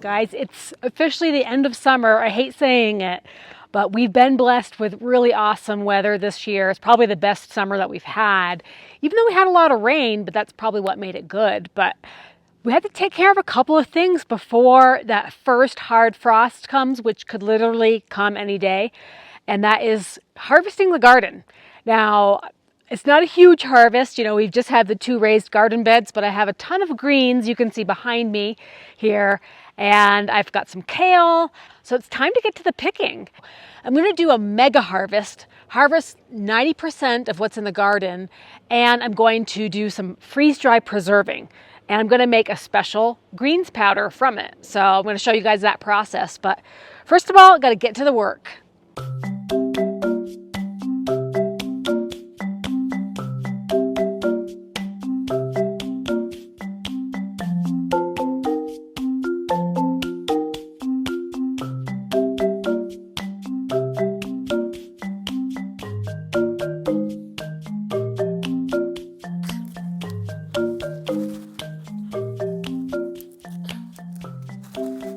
Guys, it's officially the end of summer. I hate saying it, but we've been blessed with really awesome weather this year. It's probably the best summer that we've had, even though we had a lot of rain, but that's probably what made it good. But we had to take care of a couple of things before that first hard frost comes, which could literally come any day, and that is harvesting the garden. Now, it's not a huge harvest. You know, we've just had the 2 raised garden beds, but I have a ton of greens you can see behind me here, and I've got some kale. So it's time to get to the picking. I'm going to do a mega harvest 90% of what's in the garden, and I'm going to do some freeze-dry preserving. And I'm going to make a special greens powder from it. So I'm going to show you guys that process. But first of all, I've got to get to the work.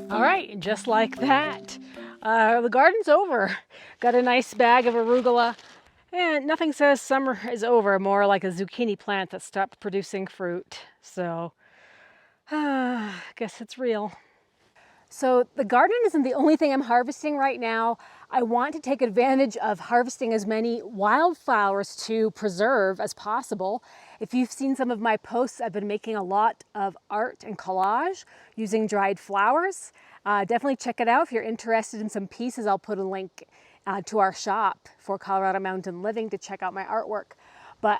All right, and just like that, the garden's over. Got a nice bag of arugula, and nothing says summer is over more like a zucchini plant that stopped producing fruit. So, I guess it's real. So the garden isn't the only thing I'm harvesting right now. I want to take advantage of harvesting as many wildflowers to preserve as possible. If you've seen some of my posts, I've been making a lot of art and collage using dried flowers. Definitely check it out if you're interested in some pieces. I'll put a link to our shop for Colorado Mountain Living to check out my artwork. But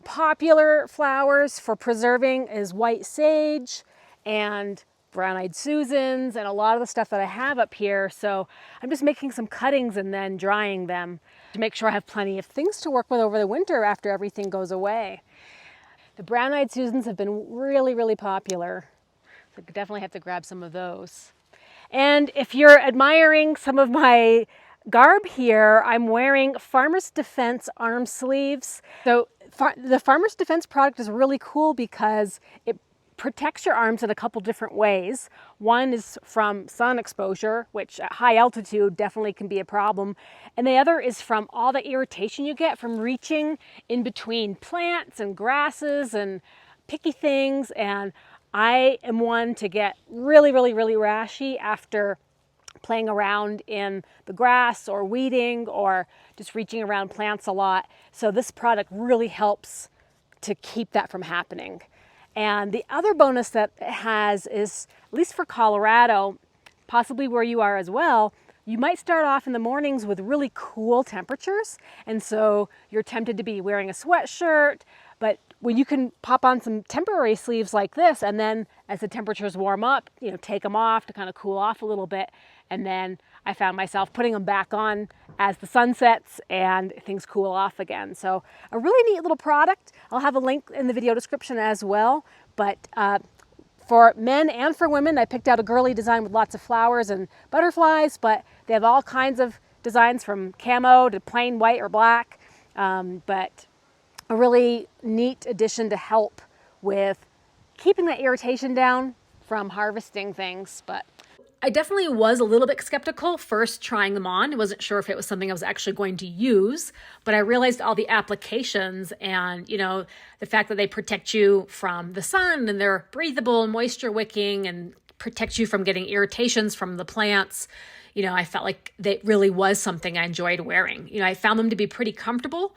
popular flowers for preserving is white sage and brown-eyed Susans and a lot of the stuff that I have up here. So I'm just making some cuttings and then drying them to make sure I have plenty of things to work with over the winter after everything goes away. The brown-eyed Susans have been really, really popular. So I definitely have to grab some of those. And if you're admiring some of my garb here, I'm wearing Farmers Defense arm sleeves. So the Farmers Defense product is really cool because it protects your arms in a couple different ways. One is from sun exposure, which at high altitude definitely can be a problem. And the other is from all the irritation you get from reaching in between plants and grasses and picky things. And I am one to get really, really, really rashy after playing around in the grass or weeding or just reaching around plants a lot. So this product really helps to keep that from happening. And the other bonus that it has is, at least for Colorado, possibly where you are as well, you might start off in the mornings with really cool temperatures. And so you're tempted to be wearing a sweatshirt, but when you can pop on some temporary sleeves like this, and then as the temperatures warm up, you know, take them off to kind of cool off a little bit. And then I found myself putting them back on as the sun sets and things cool off again. So a really neat little product. I'll have a link in the video description as well. But for men and for women, I picked out a girly design with lots of flowers and butterflies, but they have all kinds of designs from camo to plain white or black. But a really neat addition to help with keeping that irritation down from harvesting things. But I definitely was a little bit skeptical first trying them on. I wasn't sure if it was something I was actually going to use, but I realized all the applications and, you know, the fact that they protect you from the sun and they're breathable and moisture wicking and protect you from getting irritations from the plants. You know, I felt like that really was something I enjoyed wearing. You know, I found them to be pretty comfortable.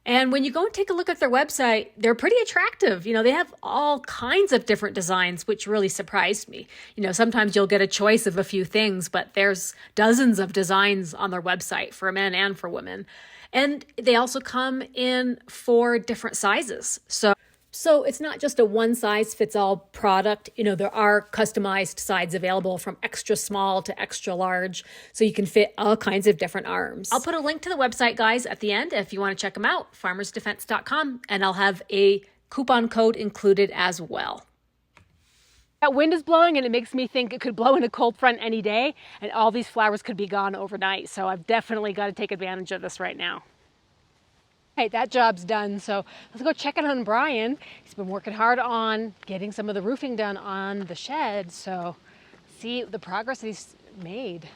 And when you go and take a look at their website, they're pretty attractive. You know, they have all kinds of different designs, which really surprised me. You know, sometimes you'll get a choice of a few things, but there's dozens of designs on their website for men and for women. And they also come in 4 different sizes. So it's not just a one-size-fits-all product. You know, there are customized sides available from extra small to extra large, so you can fit all kinds of different arms. I'll put a link to the website, guys, at the end if you want to check them out, farmersdefense.com, and I'll have a coupon code included as well. That wind is blowing, and it makes me think it could blow in a cold front any day, and all these flowers could be gone overnight, so I've definitely got to take advantage of this right now. Hey, that job's done, so let's go check in on Brian. He's been working hard on getting some of the roofing done on the shed, so see the progress he's made.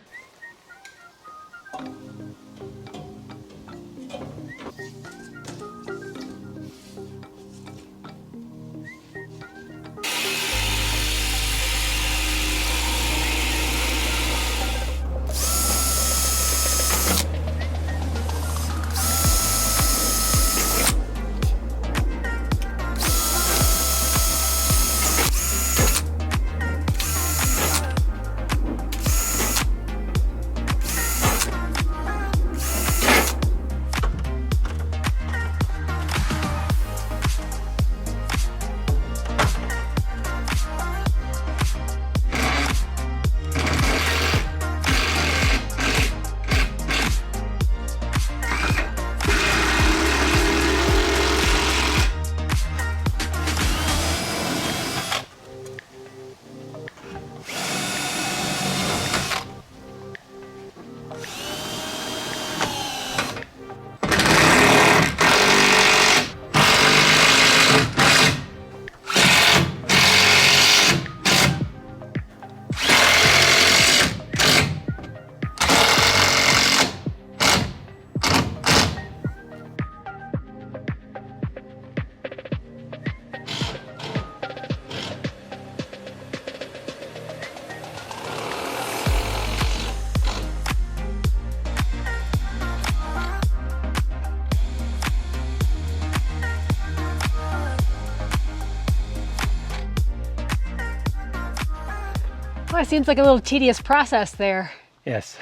Well, it seems like a little tedious process there. Yes.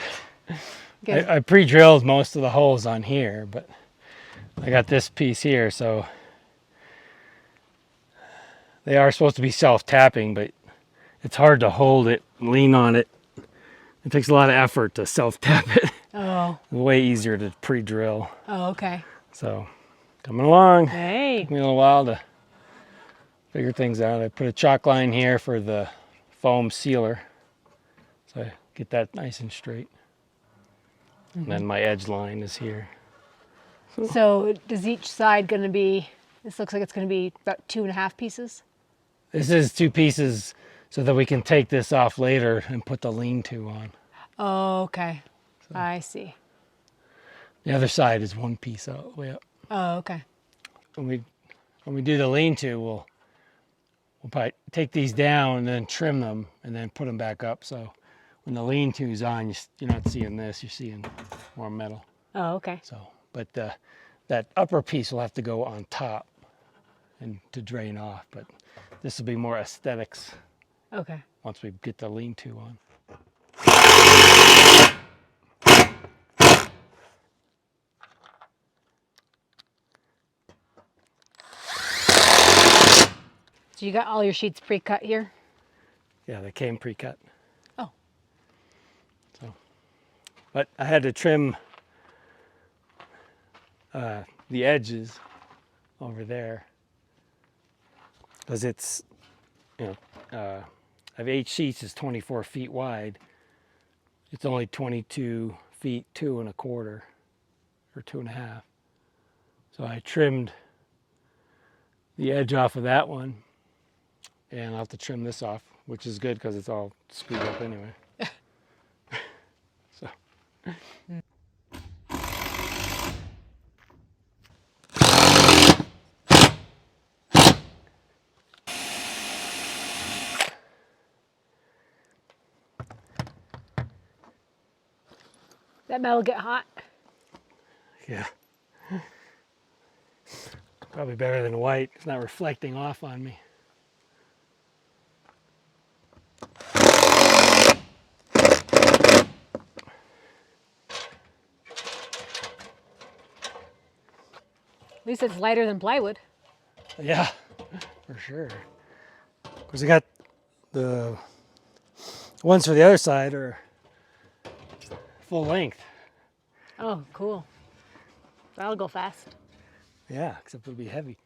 I pre-drilled most of the holes on here, but I got this piece here, so they are supposed to be self-tapping, but it's hard to hold it, lean on it. It takes a lot of effort to self-tap it. Oh. It's way easier to pre-drill. Oh, okay. So, coming along. Hey. Took me a little while to figure things out. I put a chalk line here for the foam sealer, so I get that nice and straight. And then my edge line is here. So is each side going to be, this looks like it's going to be about 2.5 pieces? This is 2 pieces so that we can take this off later and put the lean-to on. Oh, okay. So. I see. The other side is 1 piece all the way up. Oh, okay. When we do the lean-to, we'll probably take these down and then trim them and then put them back up. So when the lean-to is on, you're not seeing this, you're seeing more metal. Oh, okay. So, but that upper piece will have to go on top and to drain off. But this will be more aesthetics. Okay. Once we get the lean-to on. So you got all your sheets pre-cut here? Yeah, they came pre-cut. Oh. So, but I had to trim the edges over there because it's, I have 8 sheets, is 24 feet wide. It's only 22 feet 2 1/4 or 2.5. So I trimmed the edge off of that one, and I'll have to trim this off, which is good because it's all screwed up anyway. So. That metal get hot? Yeah. Probably better than white. It's not reflecting off on me. At least it's lighter than plywood. Yeah, for sure. Because I got the ones for the other side are full length. Oh, cool. That'll go fast. Yeah, except it'll be heavy.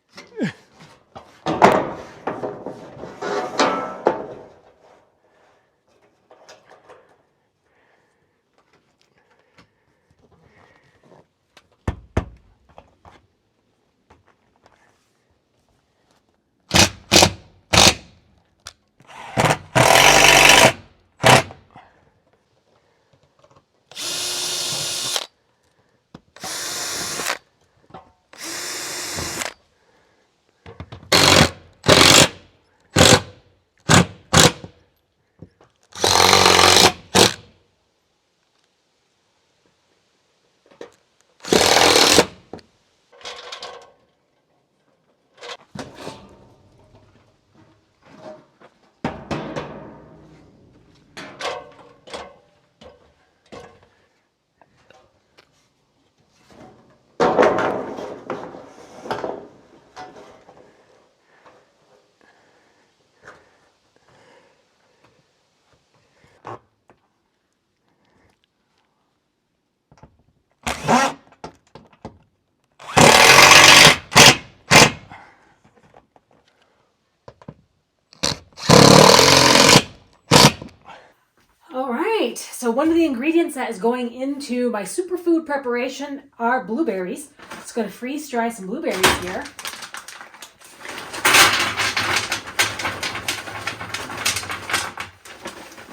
right, so one of the ingredients that is going into my superfood preparation are blueberries. Just going to freeze dry some blueberries here.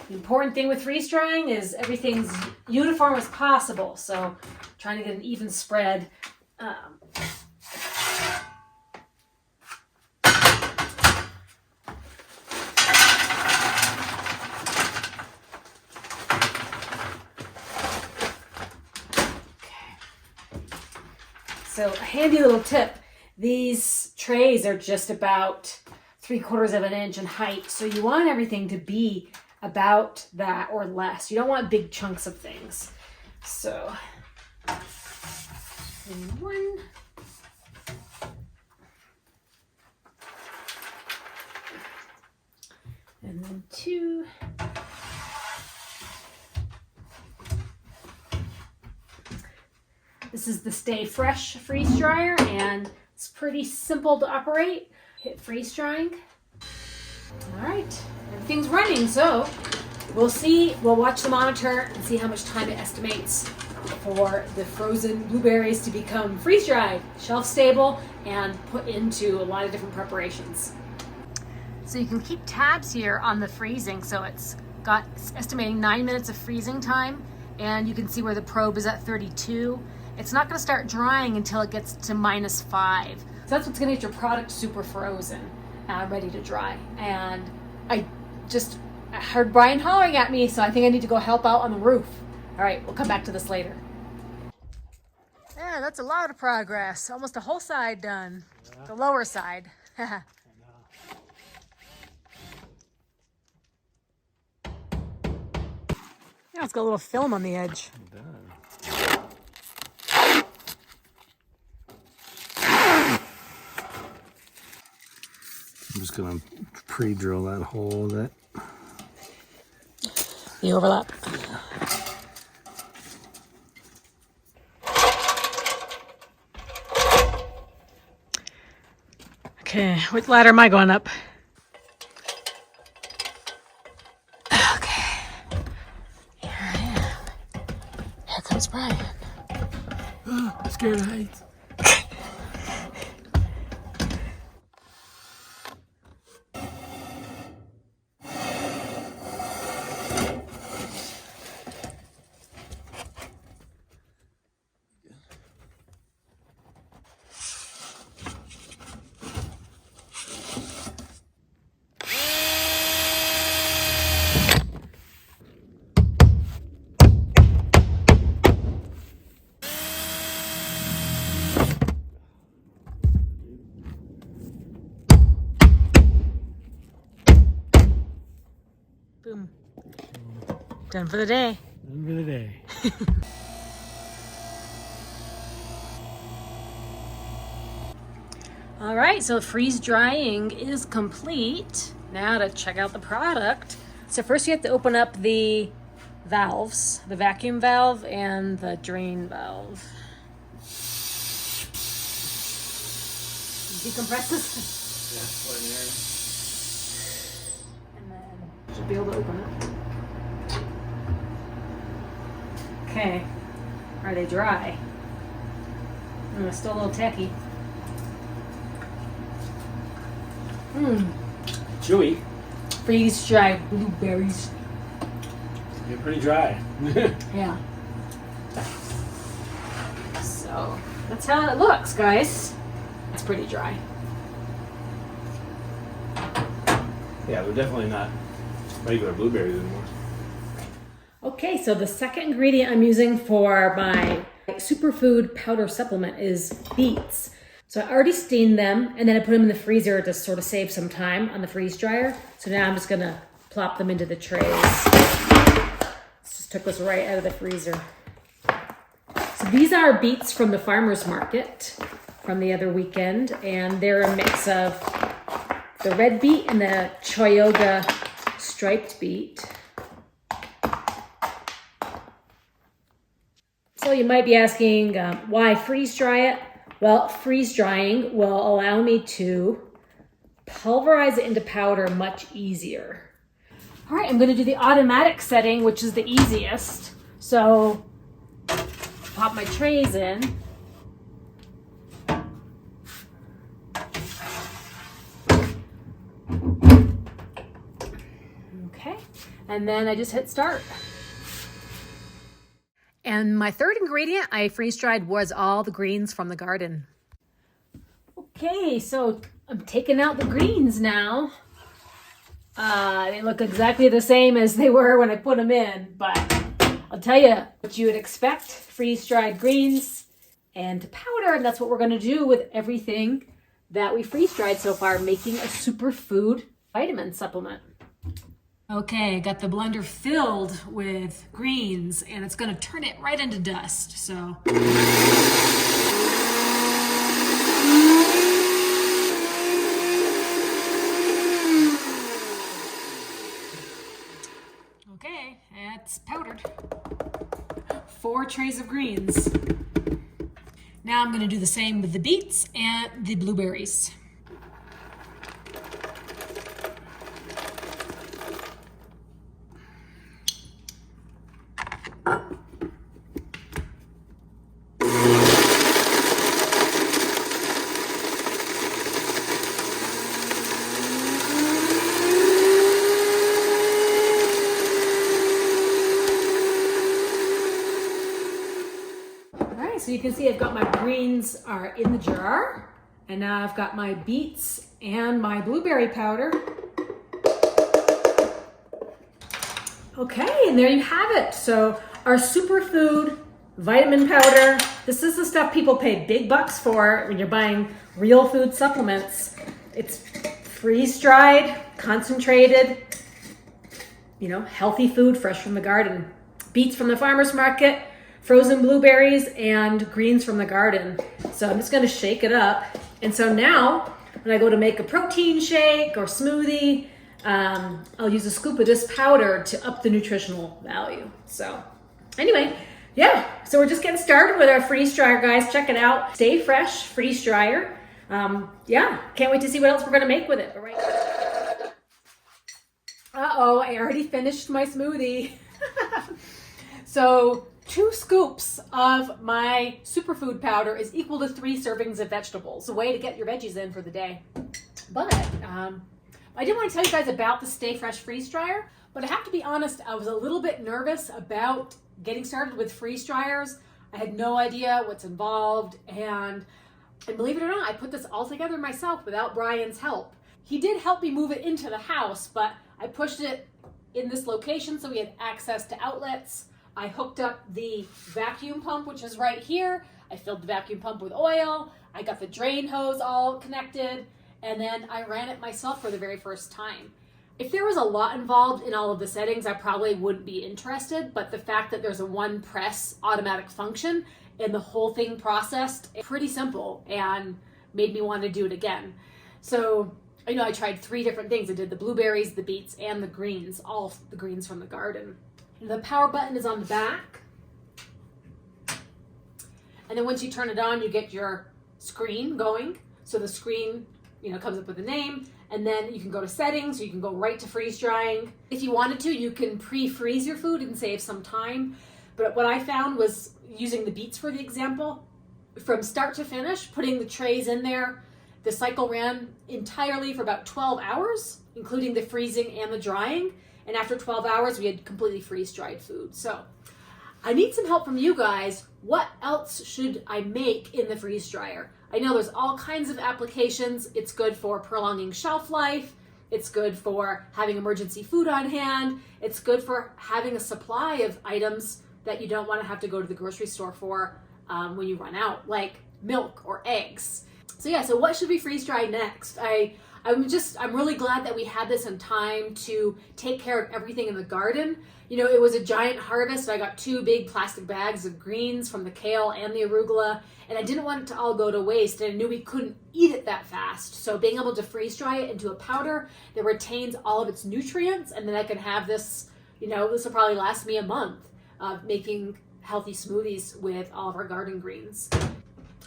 The important thing with freeze drying is everything's uniform as possible, so trying to get an even spread. So a handy little tip, these trays are just about 3/4 of an inch in height. So you want everything to be about that or less. You don't want big chunks of things. So, one. And then two. This is the Stay Fresh freeze dryer, and it's pretty simple to operate. Hit freeze drying. All right, everything's running, so we'll watch the monitor and see how much time it estimates for the frozen blueberries to become freeze dried, shelf stable, and put into a lot of different preparations. So you can keep tabs here on the freezing, so it's estimating 9 minutes of freezing time, and you can see where the probe is at 32. It's not going to start drying until it gets to -5. So that's what's going to get your product super frozen, ready to dry. And I heard Brian hollering at me, so I think I need to go help out on the roof. All right, we'll come back to this later. Yeah, that's a lot of progress. Almost a whole side done. Yeah. The lower side. Yeah, it's got a little film on the edge. It does. I'm just gonna pre-drill that hole that the overlap. Okay, what ladder am I going up? Okay, here I am. Here comes Brian. oh, I'm scared of heights. Boom. Done for the day. Done for the day. All right, so freeze drying is complete. Now to check out the product. So first you have to open up the valves, the vacuum valve and the drain valve. Decompress this. And then should be able to open it. Okay, are they dry? Still a little tacky. Chewy. Freeze dry blueberries. They're pretty dry. Yeah. So that's how it looks, guys. It's pretty dry. Yeah, they're definitely not regular blueberries anymore. Okay, so the second ingredient I'm using for my superfood powder supplement is beets. So I already steamed them, and then I put them in the freezer to sort of save some time on the freeze dryer. So now I'm just gonna plop them into the trays. This just took this right out of the freezer. So these are beets from the farmer's market from the other weekend, and they're a mix of the red beet and the Choyoga striped beet. So you might be asking, why freeze dry it? Well, freeze drying will allow me to pulverize it into powder much easier. All right, I'm gonna do the automatic setting, which is the easiest. So pop my trays in. Okay, and then I just hit start. And my third ingredient I freeze-dried was all the greens from the garden. Okay, so I'm taking out the greens now. They look exactly the same as they were when I put them in, but I'll tell you what you would expect, freeze-dried greens and powder, and that's what we're gonna do with everything that we freeze-dried so far, making a superfood vitamin supplement. Okay, got the blender filled with greens, and it's gonna turn it right into dust, so. Okay, it's powdered. 4 trays of greens. Now I'm gonna do the same with the beets and the blueberries. So you can see I've got my greens are in the jar, and now I've got my beets and my blueberry powder. Okay, and there you have it. So our superfood vitamin powder. This is the stuff people pay big bucks for when you're buying real food supplements. It's freeze-dried, concentrated, you know, healthy food fresh from the garden. Beets from the farmer's market, frozen blueberries, and greens from the garden. So I'm just gonna shake it up. And so now, when I go to make a protein shake or smoothie, I'll use a scoop of this powder to up the nutritional value. So anyway, yeah, so we're just getting started with our freeze dryer, guys. Check it out. Stay Fresh Freeze Dryer. Yeah, can't wait to see what else we're gonna make with it. But right. Uh-oh, I already finished my smoothie. So 2 scoops of my superfood powder is equal to 3 servings of vegetables. A way to get your veggies in for the day. But I did want to tell you guys about the Stay Fresh Freeze Dryer, but I have to be honest, I was a little bit nervous about getting started with freeze dryers. I had no idea what's involved, and believe it or not, I put this all together myself without Brian's help. He did help me move it into the house, but I pushed it in this location so we had access to outlets. I hooked up the vacuum pump, which is right here. I filled the vacuum pump with oil. I got the drain hose all connected, and then I ran it myself for the very first time. If there was a lot involved in all of the settings, I probably wouldn't be interested, but the fact that there's a 1 press automatic function and the whole thing processed, pretty simple, and made me want to do it again. So, you know, I tried 3 different things. I did the blueberries, the beets, and the greens, all the greens from the garden. The power button is on the back. And then once you turn it on, you get your screen going. So the screen, you know, comes up with a name, and then you can go to settings, or you can go right to freeze drying. If you wanted to, you can pre-freeze your food and save some time. But what I found was using the beets for the example, from start to finish, putting the trays in there, the cycle ran entirely for about 12 hours, including the freezing and the drying. And after 12 hours, we had completely freeze-dried food. So I need some help from you guys. What else should I make in the freeze dryer? I know there's all kinds of applications. It's good for prolonging shelf life. It's good for having emergency food on hand. It's good for having a supply of items that you don't want to have to go to the grocery store for when you run out, like milk or eggs. So yeah, so what should we freeze dry next? I'm really glad that we had this in time to take care of everything in the garden. You know, it was a giant harvest. I got 2 big plastic bags of greens from the kale and the arugula, and I didn't want it to all go to waste, and I knew we couldn't eat it that fast. So being able to freeze dry it into a powder that retains all of its nutrients, and then I can have this, you know, this will probably last me a month of making healthy smoothies with all of our garden greens.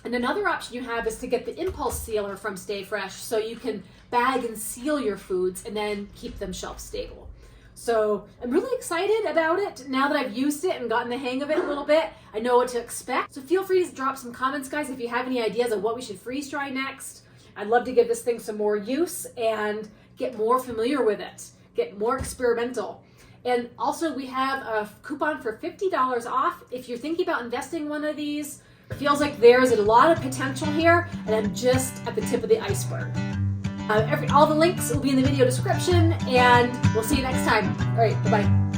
And another option you have is to get the impulse sealer from Stay Fresh, so you can bag and seal your foods and then keep them shelf stable. So I'm really excited about it now that I've used it and gotten the hang of it a little bit. I know what to expect. So feel free to drop some comments, guys, if you have any ideas of what we should freeze dry next. I'd love to give this thing some more use and get more familiar with it, get more experimental. And also we have a coupon for $50 off. If you're thinking about investing in one of these, it feels like there's a lot of potential here, and I'm just at the tip of the iceberg. All the links will be in the video description, and we'll see you next time. All right, bye-bye.